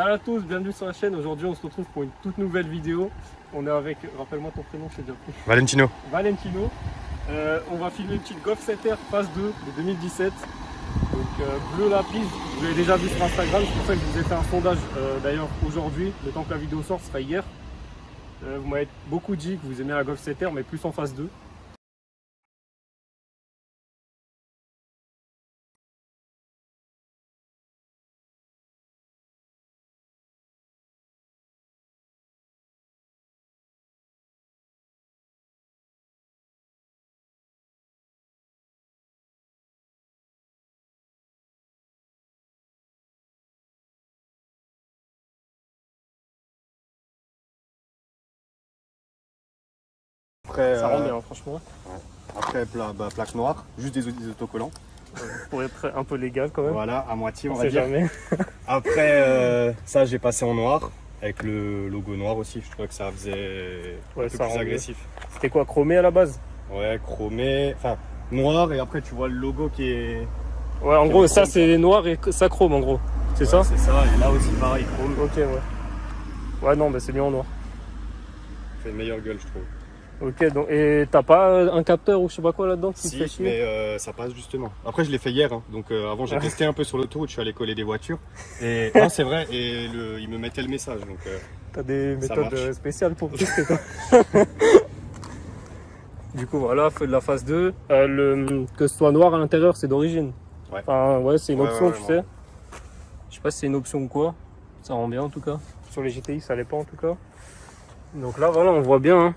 Salut à tous, bienvenue sur la chaîne. Aujourd'hui on se retrouve pour une toute nouvelle vidéo. On est avec, rappelle-moi ton prénom, je t'ai déjà pris. Valentino. Valentino. On va filmer une petite Golf 7R phase 2 de 2017. Donc bleu lapis, vous l'avez déjà vu sur Instagram, c'est pour ça que je vous ai fait un sondage d'ailleurs aujourd'hui. Le temps que la vidéo sort, ce sera hier. Vous m'avez beaucoup dit que vous aimez la Golf 7R mais plus en phase 2. Après, Ça rend bien franchement. Après plaque noire, juste des autocollants. Pour être un peu légal quand même. Voilà, à moitié on On va sait dire. jamais. Après, ça j'ai passé en noir, avec le logo noir aussi. Je trouvais que ça faisait Ouais, un peu ça plus rend agressif. C'était quoi, chromé à la base? Ouais, chromé, enfin noir, et après tu vois le logo qui est... Ouais, en Qui gros est ça chrome, c'est noir et ça chrome en gros. C'est ça? C'est ça, et là aussi pareil, chrome. Ok, ouais. Ouais, non, bah c'est mieux en noir. Ça fait une meilleure gueule je trouve. Ok, donc, et t'as pas un capteur ou je sais pas quoi là-dedans qui te fait Si, chier? mais ça passe justement. Après je l'ai fait hier, hein. Donc avant j'ai testé un peu sur l'autoroute, je suis allé coller des voitures. Et non c'est vrai, et il me mettait le message. Donc, T'as des ça méthodes marche. spéciales pour tester toi. Du coup, voilà, feu de la phase 2. Que ce soit noir à l'intérieur, c'est d'origine. Ouais. Enfin, ouais, c'est une Ouais, option, ouais, tu ouais, sais. Je sais pas si c'est une option ou quoi. Ça rend bien en tout cas. Sur les GTI, ça l'est pas en tout cas. Donc là, voilà, on voit bien. Hein.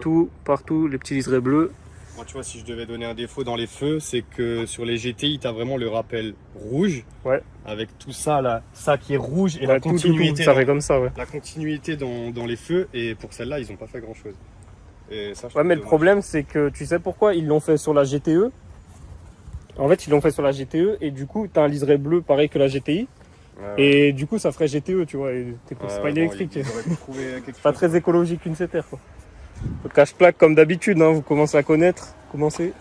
Tout, partout, les petits liserés bleus. moi, tu vois, si je devais donner un défaut dans les feux, c'est que sur les GTI, tu as vraiment le rappel rouge. Ouais. Avec tout ça, là, ça qui est rouge et Ouais, la continuité. ça fait comme ça, ouais. La continuité dans les feux. Et pour celle-là, ils n'ont pas fait grand-chose. Et ça, je Ouais, trouve mais le dommage. problème, c'est que tu sais pourquoi ils l'ont fait sur la GTE. En fait, ils l'ont fait sur la GTE et du coup, tu as un liseré bleu pareil que la GTI. Ouais, ouais. Et du coup, ça ferait GTE, tu vois. C'est Ouais, pas bon, électrique. ils auraient pu trouver quelque Pas chose. très écologique une 7R, quoi. Le cache-plaque comme d'habitude, hein, vous commencez à connaître. Commencez.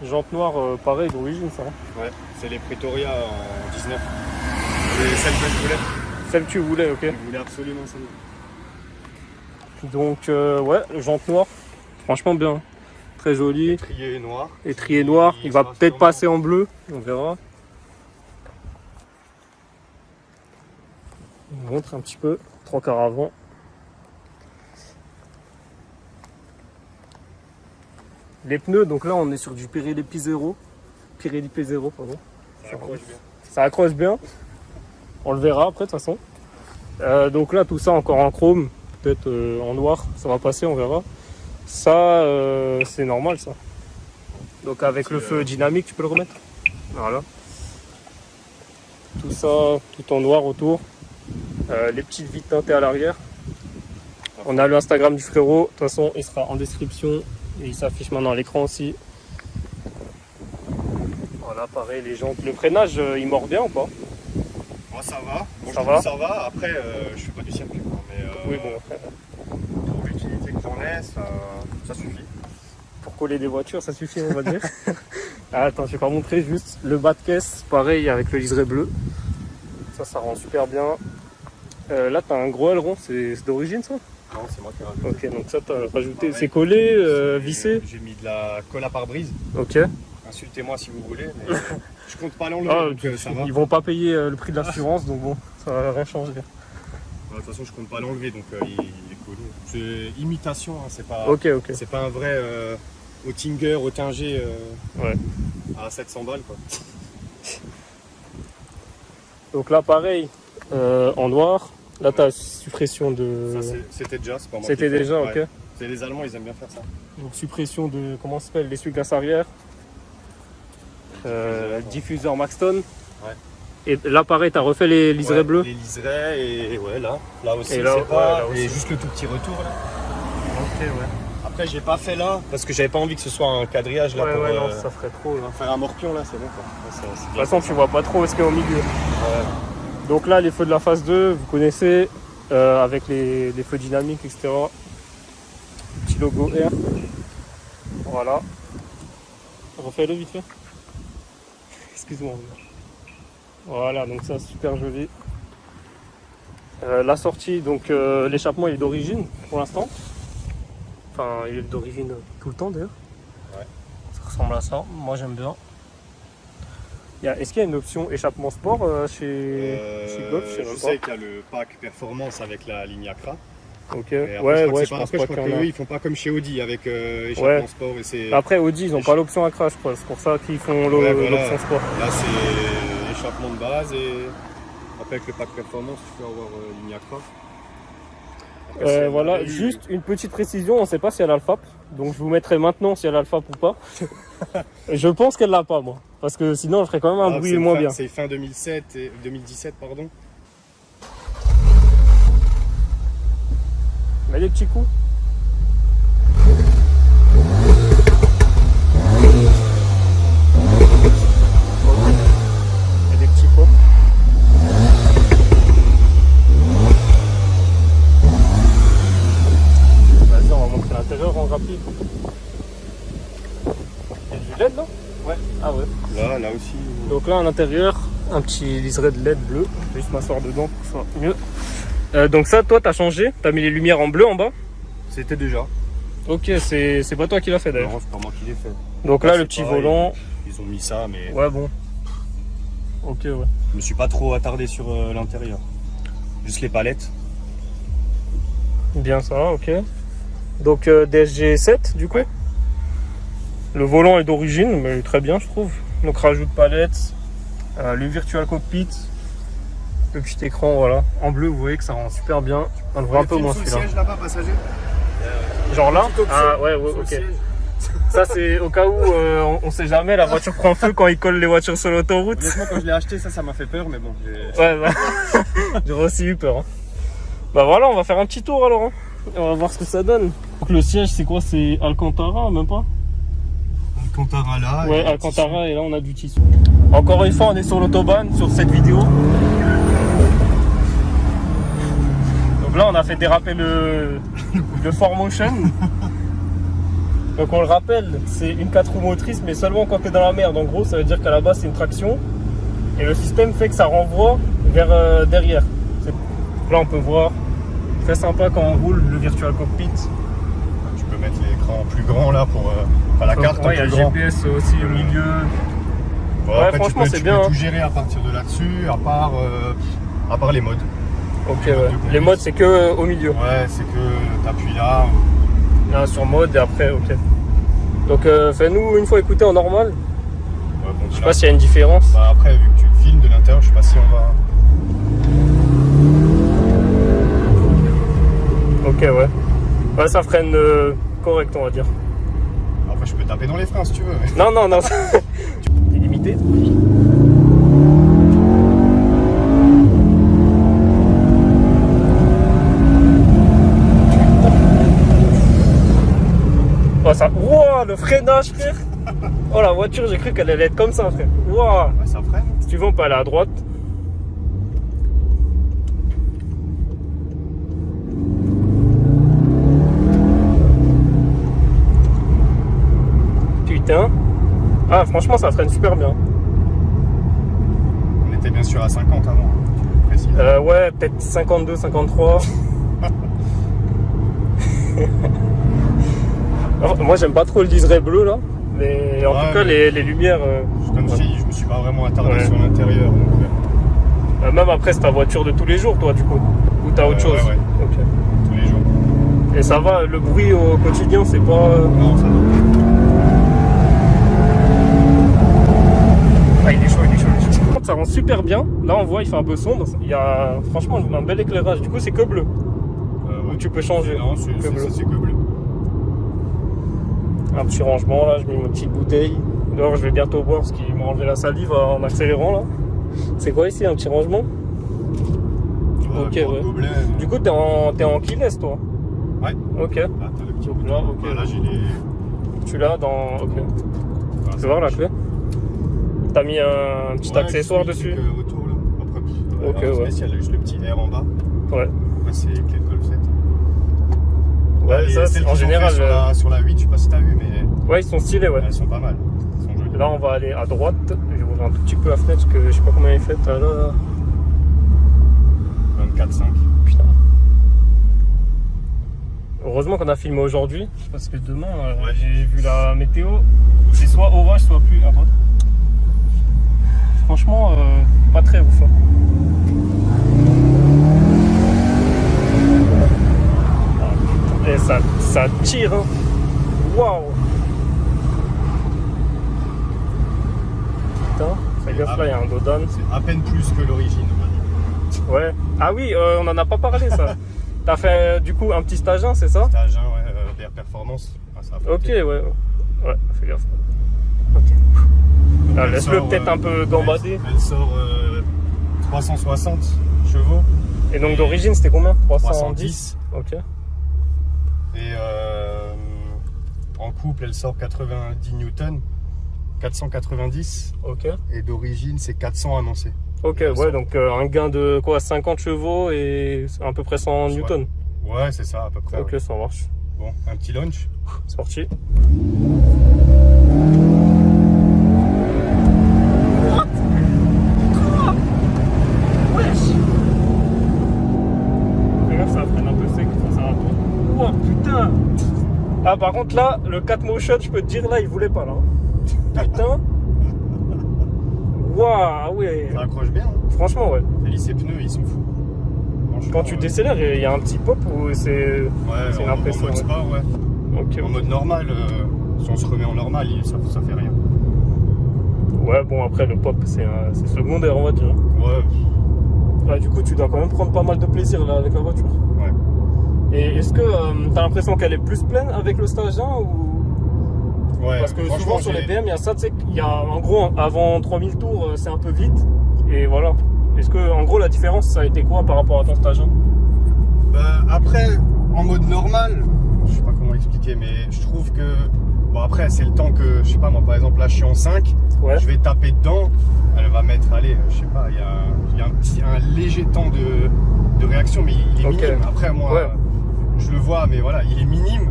Jante noire, pareil, d'origine, ça. Hein. Ouais, c'est les Pretoria en 19. C'est celle que je voulais. Celle que tu voulais, ok. Je voulais absolument celle-là. Donc, ouais, jante noire. Franchement bien. Très joli. Trié noir. Étrier noir. Il va sera peut-être sûrement- passer en bleu. On verra. On montre un petit peu. 3 quarts avant. Les pneus, donc là on est sur du Pirelli Zero. Pirelli Zero, pardon. Ça accroche bien. Ça accroche bien. On le verra après de toute façon. Donc là tout ça encore en chrome, peut-être en noir, ça va passer, on verra. Ça c'est normal ça. Donc avec le feu dynamique tu peux le remettre. Voilà. Tout ça, tout en noir autour. Les petites vitres teintées à l'arrière. On a le Instagram du frérot, de toute façon il sera en description. Et il s'affiche maintenant à l'écran aussi. Voilà, pareil, les jantes. Le freinage, il mord bien ou pas? Moi ça va. Bon, Ça je va. trouve ça va. Après, je fais pas du circuit. Quoi. Mais Oui, bon, après, pour l'utilité que j'en ai, ça suffit. pour coller des voitures, ça suffit, on va dire. Ah, attends, je vais pas montrer juste le bas de caisse, pareil, avec le liseré bleu. Ça rend super bien. Là, tu as un gros aileron, c'est d'origine ça? Non, c'est moi qui ai rajouté. Ok, donc ça, tu as rajouté. C'est collé, vissé? J'ai mis de la colle à pare-brise. Ok. Insultez-moi si vous voulez, mais je compte pas l'enlever, Ah, donc ça va. ils vont pas payer le prix de l'assurance, donc bon, ça va rien changer. De toute façon, je compte pas l'enlever, donc il est collé. C'est imitation, hein, c'est pas, Ok, ok. c'est pas un vrai Oettinger, Oettinger Ouais. à 700 balles. Quoi. Donc là, pareil, en noir. Là, tu as suppression de. Ça, c'était déjà, c'est pas moi. C'était qui l'ai fait. déjà, Ouais. ok. C'est les Allemands, ils aiment bien faire ça. Donc, suppression de. Comment ça s'appelle? L'essuie-glace arrière. Diffuseur Maxton. Ouais. Et là, pareil, tu as refait les liserés Ouais, bleus. Les liserés, et ouais, là aussi, Et là, c'est pas. ouais, là aussi. Et juste le tout petit retour là. Ok, ouais. Après, j'ai pas fait là, parce que j'avais pas envie que ce soit un quadrillage là Ouais, pour ouais, non, ça ferait trop là. faire un morpion là, c'est bon quoi. Ouais, De toute façon, tu vois pas trop ce qu'il y a au milieu. Ouais. Donc là, les feux de la phase 2, vous connaissez, avec les feux dynamiques, etc. Petit logo R. Voilà. Refais-le vite fait. Excuse-moi. Voilà, donc ça, super joli. La sortie, donc l'échappement il est d'origine pour l'instant. Enfin, il est d'origine tout le temps d'ailleurs. Ouais. Ça ressemble à ça. Moi j'aime bien. Est-ce qu'il y a une option échappement sport chez Golf? Je sais qu'il y a le pack performance avec la ligne Accra. Ok. Et après, Ouais, je crois qu'eux ils font pas comme chez Audi avec échappement Ouais. sport. Et c'est... Après Audi ils n'ont pas l'option Accra, je crois. C'est pour ça qu'ils font Ouais, l'option voilà. sport. Là c'est échappement de base et après avec le pack performance tu peux avoir ligne Accra. Après, c'est Voilà, la- juste une petite précision, on ne sait pas si elle a le FAP, donc je vous mettrai maintenant si elle a le FAP ou pas. Je pense qu'elle l'a pas moi, parce que sinon elle ferait quand même un bruit c'est moins fin- bien. C'est fin 2017 pardon. Mets des petits coups. Et des petits pots. Vas-y, on va montrer l'intérieur en rapide. Il y a du LED là? Ouais. Ah ouais. Là aussi. Donc là à l'intérieur, un petit liseré de LED bleu. Je vais juste m'asseoir dedans pour que ça soit mieux. Donc ça, toi t'as changé, t'as mis les lumières en bleu en bas. C'était déjà. Ok, c'est pas toi qui l'as fait d'ailleurs. Non, c'est pas moi qui l'ai fait. Donc Ouais, là c'est le petit pareil. volant. Ils ont mis ça, mais Ouais bon. Ok ouais. je me suis pas trop attardé sur l'intérieur. Juste les palettes. Bien ça, ok. Donc DSG 7 du coup. Ouais. Le volant est d'origine, mais très bien je trouve. Donc rajout de palettes, le virtual cockpit, le petit écran voilà. En bleu vous voyez que ça rend super bien. On le voit un peu moins celui-là. là-bas, passager. Genre là Petite option ah ouais, sur le ok. siège. Ça c'est au cas où on sait jamais, la voiture prend feu quand ils collent les voitures sur l'autoroute. Honnêtement, quand je l'ai acheté, ça m'a fait peur, mais bon. Ouais, bah, j'aurais aussi eu peur. Hein. Bah voilà, on va faire un petit tour alors. Hein. On va voir ce que ça donne. Donc le siège, c'est quoi? C'est Alcantara, même pas? Alcantara là. Ouais, Alcantara, et là on a du tissu. Encore une fois, on est sur l'autobahn, sur cette vidéo. Donc là, on a fait déraper le 4Motion. Donc on le rappelle, c'est une 4 roues motrices, mais seulement quand tu es dans la merde. En gros, ça veut dire qu'à la base, c'est une traction. Et le système fait que ça renvoie vers derrière. Là, on peut voir, très sympa quand on roule, le virtual cockpit. Tu peux mettre l'écran plus grand là pour la carte. Ouais, il y a le plus grand. GPS aussi au milieu. Bon, Ouais, après, franchement, c'est tu bien, peux hein. tout gérer à partir de là-dessus, à part les modes. Ok, Les modes ouais. de conduite. Les modes, c'est que au milieu. Ouais, c'est que t'appuies là. Là, sur mode et après, ok. Donc, fais-nous une fois écouter en normal. Ouais, bon, Je sais pas s'il y a une différence. Bah, après, vu que tu le filmes de l'intérieur, je sais pas si on va. Ok, ouais. Ouais, ça freine correct, on va dire. Après, je peux taper dans les freins si tu veux. Non, non, non. T'es limité. Oh, ça. Wow, le freinage, frère. Oh, la voiture, j'ai cru qu'elle allait être comme ça, frère. Wow. Ouais, ça freine. Si tu veux, on peut aller à droite. Putain. Ah, franchement, ça freine super bien. On était bien sûr à 50 avant. Tu précises. Ouais, peut-être 52, 53. Alors, moi, j'aime pas trop le liseré bleu là. Mais en Ouais, tout cas, mais- les lumières. Comme je ouais. dis, je me suis pas vraiment attardé Ouais. sur l'intérieur. Donc, Même après, c'est ta voiture de tous les jours, toi, du coup. Ou t'as autre chose. ouais, ouais. Ok. tous les jours. Et ça va, le bruit au quotidien, c'est pas. Non, ça va. Ah, il est chaud, il est chaud, il est chaud. Ça rend super bien. Là, on voit, il fait un peu sombre. Il y a franchement un bel éclairage. Du coup, c'est que bleu. Ouais. Ou tu peux changer. Non, c'est Que bleu. que bleu. Un petit rangement là, je mets ma petite bouteille. D'ailleurs, je vais bientôt boire parce qu'ils m'ont enlevé la salive en accélérant là. C'est quoi ici, un petit rangement? Ok, gros ouais. gobelet, Du coup, t'es en keyless toi? Ouais. Ok. Là, t'as le petit Donc bouton. là, ok. Voilà, j'ai les. Tu l'as dans. Ok. Voilà, Tu ça peux voir la marche. clé? T'as mis un petit Ouais, accessoire juste le dessus? truc, autour, là. Après, Ok, rien de ouais. spécial, il y a juste le petit air en bas. Ouais. Après, c'est clé de Golf 7. Ouais, ça, c'est en général. Sur la 8, je sais pas si t'as vu, mais Ouais, ils sont stylés, ouais. elles sont pas mal. Elles sont jolies. Là, on va aller à droite. Je vais ouvrir un tout petit peu la fenêtre parce que je sais pas combien elle est faite. Là. 24,5. Heureusement qu'on a filmé aujourd'hui, parce que demain, Ouais. j'ai vu la météo, c'est soit orage, soit pluie. Ah, bon. Franchement, pas très ouf. Hein. Et ça tire. Hein. Waouh! Putain, fais gaffe là, il y a un dodan. C'est à peine plus que l'origine, on va dire. Ouais. Ah oui, on en a pas parlé ça. T'as fait du coup un petit stage 1, c'est ça? Stage 1, ouais, BR Performance. Ah, ça a Ok, flotté. ouais. Ouais, fais gaffe. Ok. Donc, Ah, elle laisse-le sort, peut-être un peu gambader. Elle sort 360 chevaux. Et donc d'origine, c'était combien? 310. Ok. Et en couple, elle sort 90 newtons. 490. Ok. Et d'origine, c'est 400 annoncé. Ok, ouais, donc un gain de quoi? 50 chevaux et à peu près 100 Ouais. newtons. Ouais, c'est ça, à peu près. Ok, Ouais. ça marche. Bon, un petit launch. C'est parti. Fais gaffe, ça freine un peu sec, ça va pas. Ouah, putain! Ah, par contre, là, le 4 motion, je peux te dire, là, il voulait pas, là. Putain! Waouh, ouais! Ça accroche bien. Hein. Franchement, ouais. Et les ses pneus, ils sont fous. Franchement, Quand tu décélères, il y a un petit pop ou c'est. Ouais, c'est une en impression, mode ouais. sport, ouais. Ok, En mode normal, si on se remet en normal, ça fait rien. ouais, bon, après, le pop, c'est secondaire, on va dire. Ouais, Ouais, du coup, tu dois quand même prendre pas mal de plaisir là avec la voiture. ouais. Et est-ce que t'as l'impression qu'elle est plus pleine avec le stage 1 ou... Ouais, Parce que franchement, souvent sur les j'ai- BM, il y a ça, tu sais, qu'il y a en gros, avant 3000 tours, c'est un peu vite. Et voilà. Est-ce que, en gros, la différence, ça a été quoi par rapport à ton stage 1? Bah, après, en mode normal, je sais pas comment expliquer, mais je trouve que. Bon, après, c'est le temps que, je sais pas, moi par exemple, là je suis en 5, Ouais. je vais taper dedans, elle va mettre, allez, je sais pas, il y a un léger temps de réaction, mais il est Ok. minime. Après, moi, Ouais. je le vois, mais voilà, il est minime.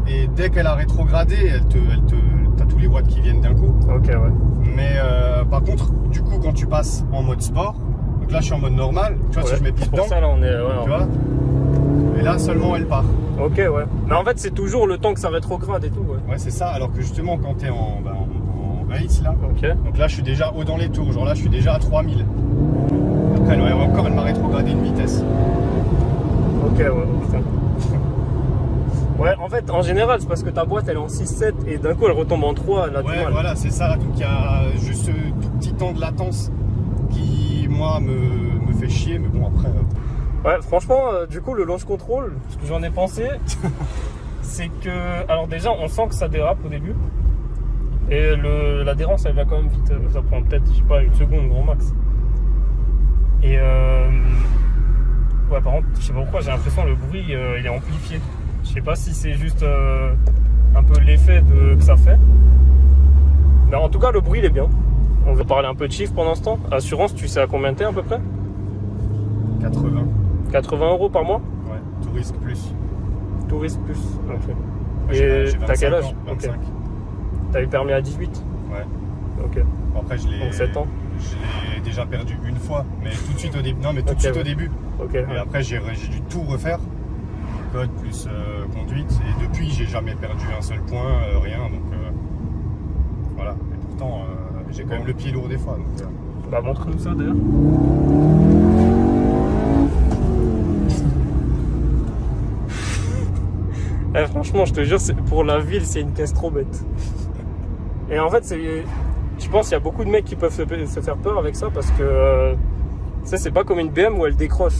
Et dès qu'elle a rétrogradé, t'as tous les watts qui viennent d'un coup. Ok, ouais. Mais par contre, du coup, quand tu passes en mode sport, donc là je suis en mode normal, tu vois, Ouais. si je mets pied C'est pour dedans, ça, là, on est. Ouais, tu vois, et là seulement elle part. Ok, ouais. Mais en fait, c'est toujours le temps que ça rétrograde et tout, ouais. Ouais, c'est ça, alors que justement, quand t'es en race là, Ok. donc là je suis déjà haut dans les tours, genre là je suis déjà à 3000. Après, elle m'a rétrogradé une vitesse. Ok, ouais, putain. Ouais, en fait, en général, c'est parce que ta boîte elle est en 6-7 et d'un coup elle retombe en 3, elle a du Ouais, mal. voilà, c'est ça, donc il y a juste ce tout petit temps de latence qui, moi, me fait chier, mais bon, après. Ouais, franchement, du coup, le launch control, ce que j'en ai pensé, c'est que. Alors, déjà, on sent que ça dérape au début. Et l'adhérence, elle vient quand même vite. Ça prend peut-être, je sais pas, une seconde, grand max. Et. Ouais, par contre, je sais pas pourquoi, j'ai l'impression que le bruit, il est amplifié. Je sais pas si c'est juste un peu l'effet que ça fait. Mais en tout cas, le bruit, il est bien. On va parler un peu de chiffres pendant ce temps. Assurance, tu sais à combien t'es à peu près? 80. 80 € par mois? Ouais, tout risque plus. Touriste plus. Ok. Moi, Et j'ai t'as quel 25 âge? ans, 25. Ok. T'as eu le permis à 18? Ouais. Ok. Bon, après, je l'ai. Donc 7 ans. Je l'ai déjà perdu une fois, mais tout de suite au début. Non, mais tout Ok, de suite ouais. au début. Ok. Et après, j'ai dû tout refaire. Code plus conduite. Et depuis, j'ai jamais perdu un seul point, rien. Donc voilà. Et pourtant, j'ai quand même le pied lourd des fois. Donc, Bah montre-nous ça d'ailleurs. Franchement, je te jure, pour la ville, c'est une caisse trop bête. Et en fait, je pense qu'il y a beaucoup de mecs qui peuvent se faire peur avec ça parce que ça, c'est pas comme une BM où elle décroche.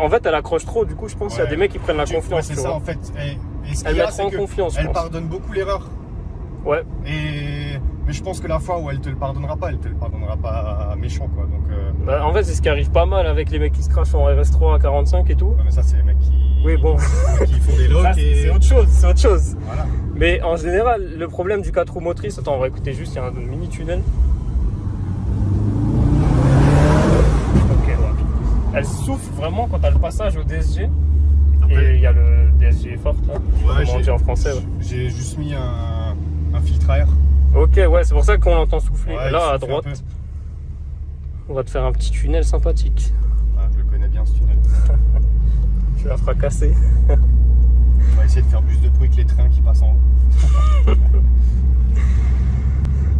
En fait, elle accroche trop. Du coup, je pense qu'il y a des mecs qui prennent la confiance. Ouais, c'est tu ça vois. en fait. Et ce Elle qu'il y a, met trop en c'est confiance, je elle pense. pardonne beaucoup l'erreur. Ouais. Mais je pense que la fois où elle te le pardonnera pas, elle te le pardonnera pas méchant quoi. Donc Bah, en fait, c'est ce qui arrive pas mal avec les mecs qui se crachent en RS3 à 45 et tout. ouais, mais ça c'est les mecs qui Oui, bon. qui font des logs Ça, et c'est autre chose, c'est autre chose. voilà. Mais en général, le problème du 4 roues motrices, attends, on va écouter juste, il y a un mini tunnel. Ok, ouais. Elle souffle vraiment quand t'as le passage au DSG. Après- Et il y a le DSG forte là. Ouais, Comment on dit en français, ouais. J'ai juste mis un filtre à air. Ok, ouais, c'est pour ça qu'on l'entend souffler. Ouais, Et là, il à souffle un droite, peu. on va te faire un petit tunnel sympathique. Ah, je le connais bien ce tunnel. Tu la feras casser. On va essayer de faire plus de bruit que les trains qui passent en haut.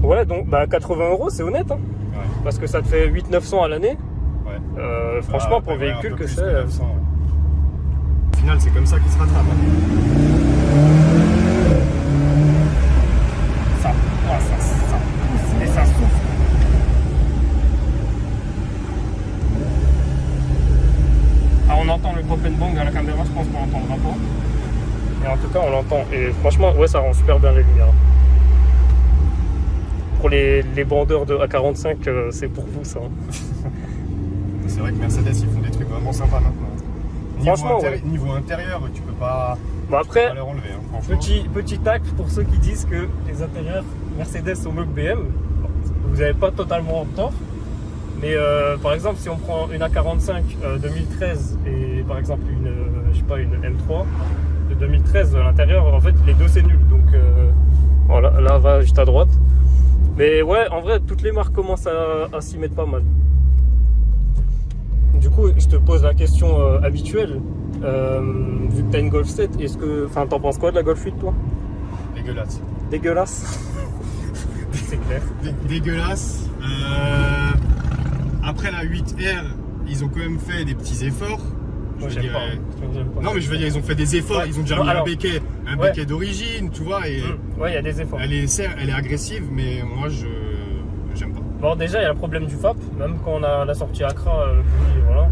Ouais, donc 80 €, c'est honnête, hein. Ouais. Parce que ça te fait 800-900 à l'année. Ouais. Franchement, Ah, pour ouais, véhicule un peu que plus c'est. 900, ouais. Au final, c'est comme ça qu'ils se rattrapent. Ça pousse et ça souffle. Ah, on entend le pop and bang à la caméra, je pense qu'on l'entendra pas. Et en tout cas, on l'entend. Et franchement, ouais, ça rend super bien les lumières. Pour les bandeurs de A45, c'est pour vous ça. C'est vrai que Mercedes, ils font des trucs vraiment sympas maintenant. Franchement, niveau intérieur, tu peux pas, Bon, après, pas les enlever. Hein, franchement. petit tac pour ceux qui disent que les intérieurs Mercedes sont mieux que BM. Vous n'avez pas totalement tort. Mais par exemple, si on prend une A45 2013 et par exemple une M3 de 2013 à l'intérieur, en fait, les deux c'est nul. Donc voilà, là va juste à droite. Mais ouais, en vrai, toutes les marques commencent à s'y mettre pas mal. Du coup, je te pose la question habituelle. Vu que tu as une Golf 7, t'en penses quoi de la Golf 8, toi? Dégueulasse. Dégueulasse. C'est clair. Dégueulasse. Après la 8R, ils ont quand même fait des petits efforts. Moi, j'aime pas. Non, mais je veux dire, ils ont fait des efforts. Ouais. Ils ont déjà mis un béquet d'origine, tu vois. Et ouais, il y a des efforts. elle est agressive, mais moi, j'aime pas. Bon, déjà, il y a le problème du FAP. Même quand on a la sortie Accra, le bruit, voilà,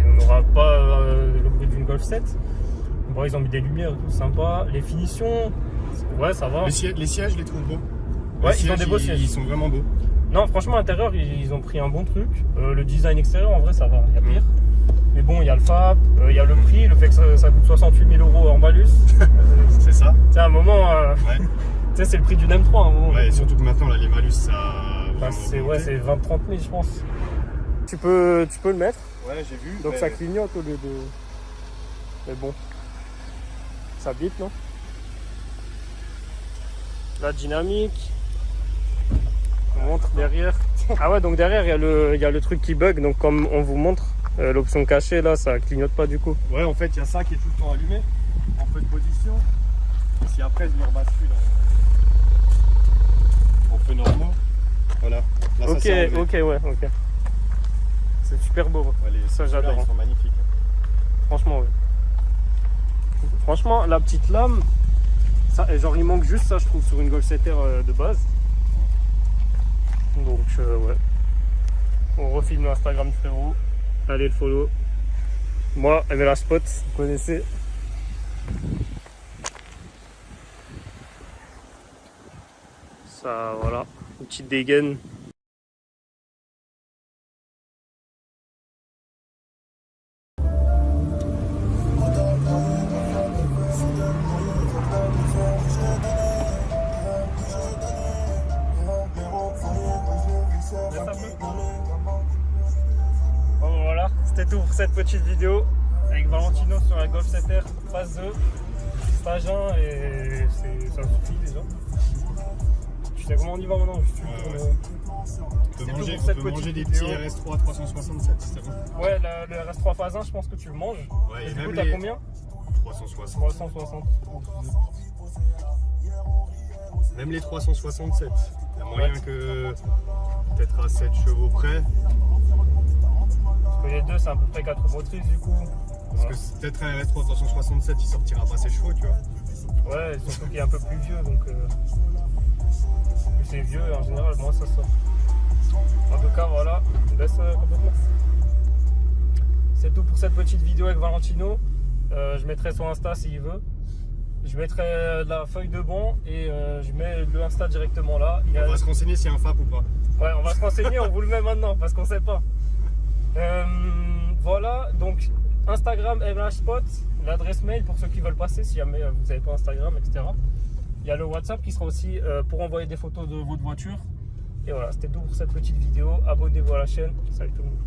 on n'aura pas le bruit d'une Golf 7. Bon, ils ont mis des lumières, tout sympa. Les finitions, ouais, ça va. Les sièges, je les trouve beaux. Ouais, ils ont des beaux sièges. Ils sont vraiment beaux. Non, franchement, à l'intérieur, ils ont pris un bon truc. Le design extérieur, en vrai, ça va. Il y a pire. Mais bon, il y a le FAP, il y a le prix, le fait que ça coûte 68 000 € hors malus. C'est ça. C'est un moment. Ouais. Tu sais, c'est le prix d'une M3 à un moment. Ouais, et surtout que maintenant, là, les malus, ça. C'est 20-30 000, je pense. Tu peux le mettre. Ouais, j'ai vu. Donc ça clignote au lieu de. Mais bon. Ça bip, non? La dynamique. On montre derrière. Ah ouais, donc derrière, il y a le truc qui bug. Donc, comme on vous montre, l'option cachée, là, ça clignote pas du coup. Ouais, en fait, il y a ça qui est tout le temps allumé en feu de position. Et si après, je me rebascule en feu normaux, voilà. Là, Ok, ça ok. C'est super beau. Ouais, Ça, j'adore. Ils sont magnifiques. Franchement, ouais. Franchement, la petite lame, ça, genre, il manque juste ça, je trouve, sur une Golf 7R de base. Donc, ouais. On refilme l'Instagram du frérot. Allez le follow. Moi, MLH Spot, vous connaissez. Ça, voilà. Une petite dégaine. Bon, voilà, c'était tout pour cette petite vidéo avec Valentino sur la Golf 7R phase 2, stage 1 et ça suffit déjà. Tu sais comment on y va maintenant? On peut manger des petits RS3 367, c'est bon? Ouais, le RS3 phase 1, je pense que tu le manges. Ouais, et du coup, t'as combien? 360. 360. Même les 367. Il y a moyen que peut-être à 7 chevaux près. Parce que les deux, c'est à peu près 4 motrices du coup. Parce que peut-être un RS3 367, il sortira pas ses chevaux, tu vois. Ouais, surtout qu'il est un peu plus vieux, donc plus c'est vieux, en général, moins ça sort. En tout cas, voilà, je laisse complètement. C'est tout pour cette petite vidéo avec Valentino. Je mettrai son Insta s'il veut. Je mettrai la feuille de banc et je mets le Insta directement là. On va se renseigner s'il y a un FAP ou pas. Ouais, on va se renseigner, on vous le met maintenant parce qu'on sait pas. Voilà, donc Instagram MLH Spot, l'adresse mail pour ceux qui veulent passer si jamais vous n'avez pas Instagram, etc. Il y a le WhatsApp qui sera aussi pour envoyer des photos de votre voiture. Et voilà, c'était tout pour cette petite vidéo. Abonnez-vous à la chaîne. Salut tout le monde.